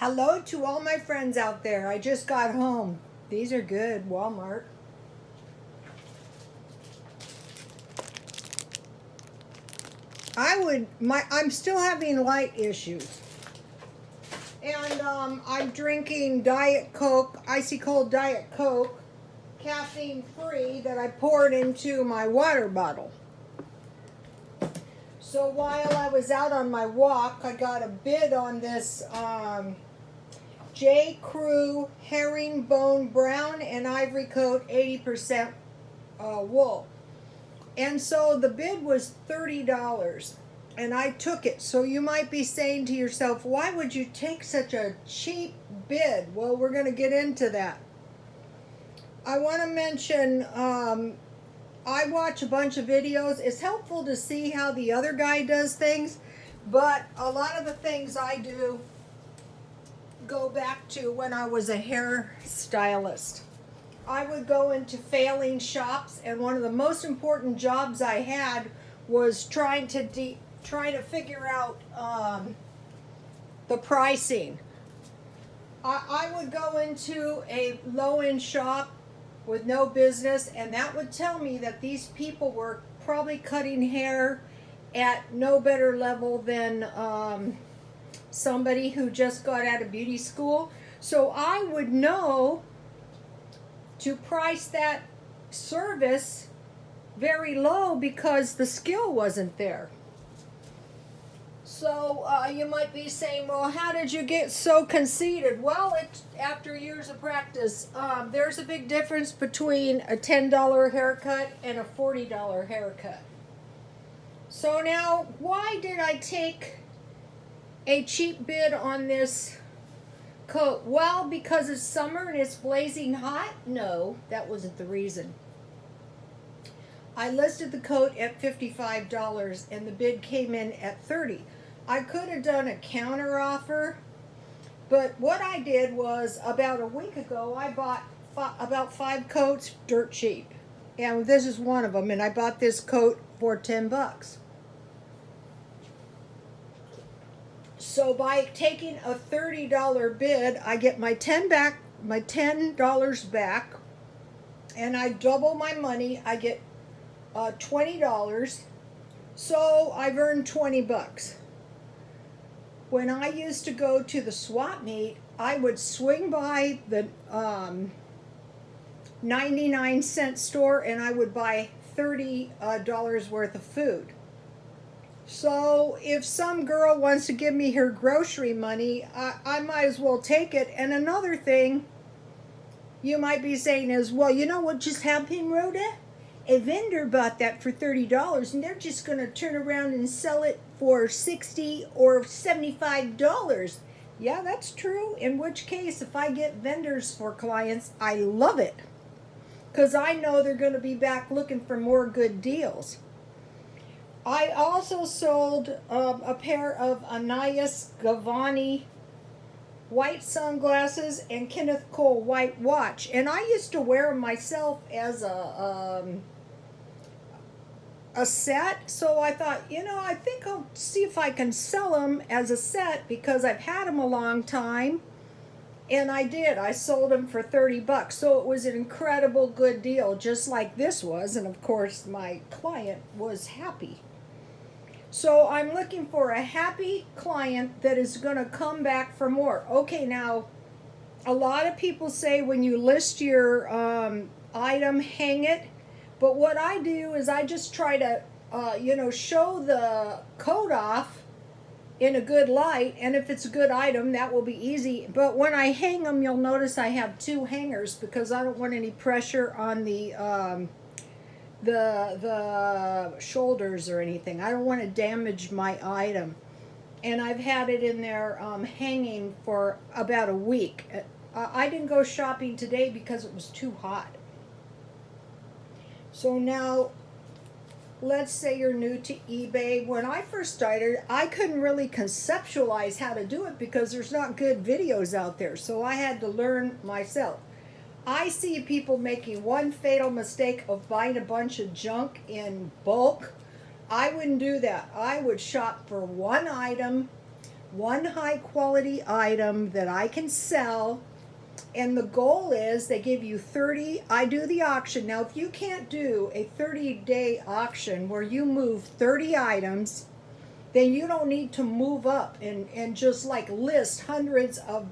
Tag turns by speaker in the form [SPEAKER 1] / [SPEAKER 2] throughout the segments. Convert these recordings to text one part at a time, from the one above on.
[SPEAKER 1] Hello to all my friends out there. I just got home. These are good, Walmart. I'm still having light issues. And I'm drinking Diet Coke, icy cold Diet Coke, caffeine free, that I poured into my water bottle. So while I was out on my walk, I got a bid on this J. Crew herringbone brown and ivory coat 80% wool. And so the bid was $30 and I took it. So you might be saying to yourself, why would you take such a cheap bid? Well, we're going to get into that. I want to mention I watch a bunch of videos. It's helpful to see how the other guy does things, but a lot of the things I do go back to when I was a hairstylist. I would go into failing shops, and one of the most important jobs I had was trying to figure out the pricing. I would go into a low-end shop with no business, and that would tell me that these people were probably cutting hair at no better level than somebody who just got out of beauty school. So I would know to price that service very low because the skill wasn't there. So you might be saying, well, how did you get so conceited? Well, after years of practice. There's a big difference between a $10 haircut and a $40 haircut. So now, why did I take a cheap bid on this coat? Well, because it's summer and it's blazing hot? No, that wasn't the reason. I listed the coat at $55 and the bid came in at $30. I could have done a counter offer, but what I did was about a week ago I bought about 5 coats dirt cheap, and this is one of them, and I bought this coat for $10. So by taking a $30 bid, I get my $10 back, and I double my money. I get $20, so I've earned $20. When I used to go to the swap meet, I would swing by the 99-cent store and I would buy $30 worth of food. So if some girl wants to give me her grocery money, I might as well take it. And another thing you might be saying is, well, you know what just happened, Rhoda? A vendor bought that for $30 and they're just going to turn around and sell it for $60 or $75. Yeah, that's true. In which case, if I get vendors for clients, I love it, because I know they're going to be back looking for more good deals. I also sold a pair of Anais Gavani white sunglasses and Kenneth Cole white watch, and I used to wear them myself as a set. So I thought, I think I'll see if I can sell them as a set because I've had them a long time, and I did. I sold them for $30, so it was an incredible good deal, just like this was, and of course my client was happy. So I'm looking for a happy client that is going to come back for more. Okay, now, a lot of people say when you list your item, hang it. But what I do is I just try to, show the coat off in a good light. And if it's a good item, that will be easy. But when I hang them, you'll notice I have 2 hangers because I don't want any pressure on the shoulders or anything. I don't want to damage my item. And I've had it in there hanging for about a week. I didn't go shopping today because it was too hot. So now, let's say you're new to eBay. When I first started, I couldn't really conceptualize how to do it because there's not good videos out there. So I had to learn myself. I see people making one fatal mistake of buying a bunch of junk in bulk. I wouldn't do that. I would shop for one item, one high quality item that I can sell. And the goal is they give you 30, I do the auction. Now, if you can't do a 30-day auction where you move 30 items, then you don't need to move up and just like list hundreds of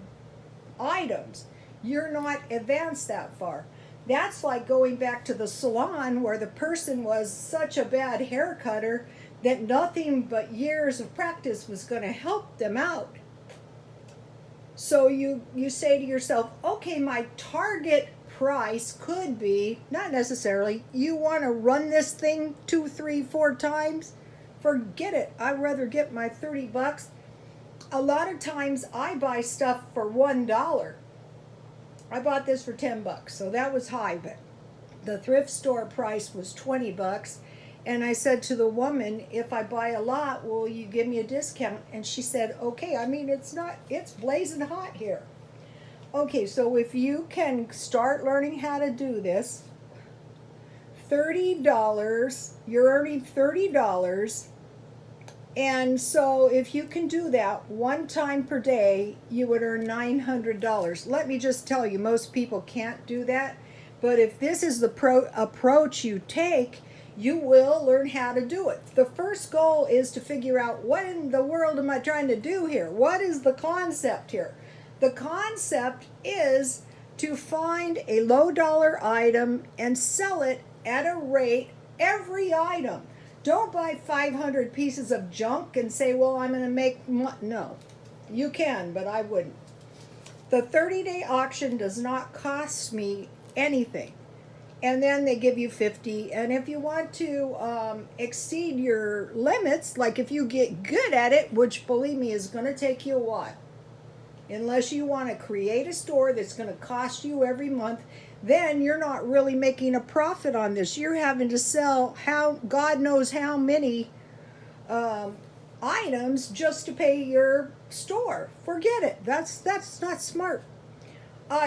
[SPEAKER 1] items. You're not advanced that far. That's like going back to the salon where the person was such a bad hair cutter that nothing but years of practice was going to help them out. So you say to yourself, okay, my target price could be, not necessarily, you want to run this thing 2, 3, 4 times? Forget it. I'd rather get my 30 bucks. A lot of times I buy stuff for $1. I bought this for 10 bucks, so that was high, but the thrift store price was 20 bucks. And I said to the woman, if I buy a lot, will you give me a discount? And she said, okay. I mean, it's blazing hot here. Okay, so if you can start learning how to do this, $30, you're earning $30. And so if you can do that one time per day, you would earn $900. Let me just tell you, most people can't do that. But if this is the approach you take, you will learn how to do it. The first goal is to figure out, what in the world am I trying to do here? What is the concept here? The concept is to find a low dollar item and sell it at a rate, every item. Don't buy 500 pieces of junk and say, well, I'm going to make no. You can, but I wouldn't. The 30-day auction does not cost me anything. And then they give you 50. And if you want to exceed your limits, like if you get good at it, which believe me is going to take you a while, unless you want to create a store that's going to cost you every month, then you're not really making a profit on this. You're having to sell God knows how many items just to pay your store. Forget it. That's not smart.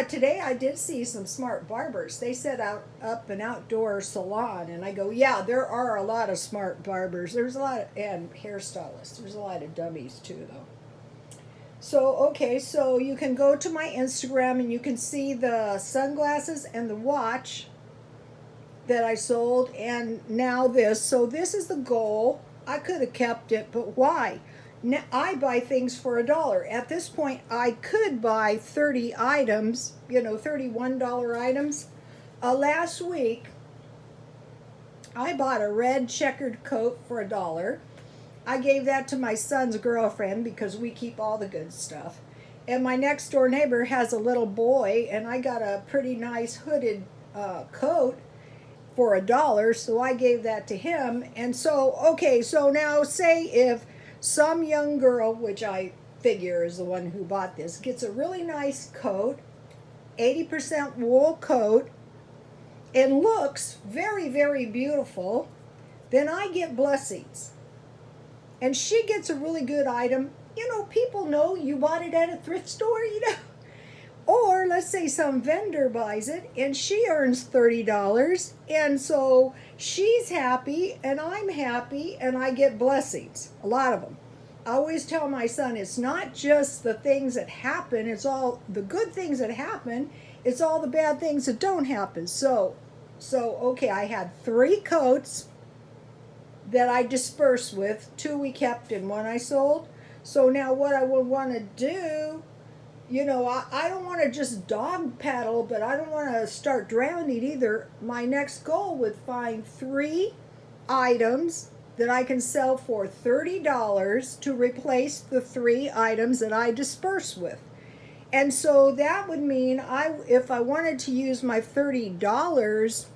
[SPEAKER 1] Today I did see some smart barbers. They set up an outdoor salon, and I go, yeah, there are a lot of smart barbers. There's a lot of, and hairstylists. There's a lot of dummies too, though. So, okay, so you can go to my Instagram and you can see the sunglasses and the watch that I sold, and now this. So this is the goal. I could have kept it, but why? Now, I buy things for $1. At this point, I could buy 30 items, $31 items. Last week, I bought a red checkered coat for $1. I gave that to my son's girlfriend because we keep all the good stuff. And my next door neighbor has a little boy, and I got a pretty nice hooded coat for $1, so I gave that to him. And so, okay, so now say if some young girl, which I figure is the one who bought this, gets a really nice coat, 80% wool coat, and looks very, very beautiful, then I get blessings. And she gets a really good item. People know you bought it at a thrift store, Or let's say some vendor buys it and she earns $30. And so she's happy and I'm happy and I get blessings. A lot of them. I always tell my son, it's not just the things that happen. It's all the good things that happen. It's all the bad things that don't happen. So okay, I had 3 coats that I dispersed with. 2 we kept and 1 I sold. So now what I would want to do, I don't want to just dog paddle, but I don't want to start drowning either. My next goal would find 3 items that I can sell for $30 to replace the 3 items that I disperse with. And so that would mean if I wanted to use my $30,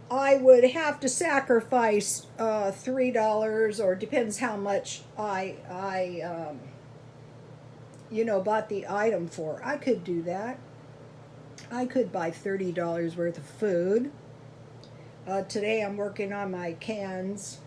[SPEAKER 1] I would have to sacrifice $3, or depends how much I bought the item for. I could do that. I could buy $30 worth of food. Today I'm working on my cans,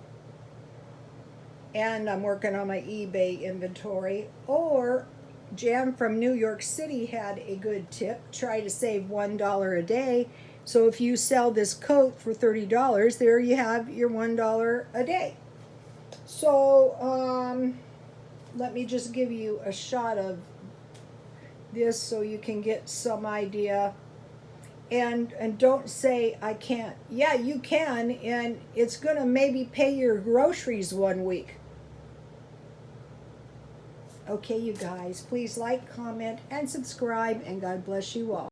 [SPEAKER 1] and I'm working on my eBay inventory. Or Jan from New York City had a good tip. Try to save $1 a day. So if you sell this coat for $30, there you have your $1 a day. So let me just give you a shot of this so you can get some idea. And don't say I can't. Yeah, you can, and it's going to maybe pay your groceries 1 week. Okay, you guys, please like, comment, and subscribe, and God bless you all.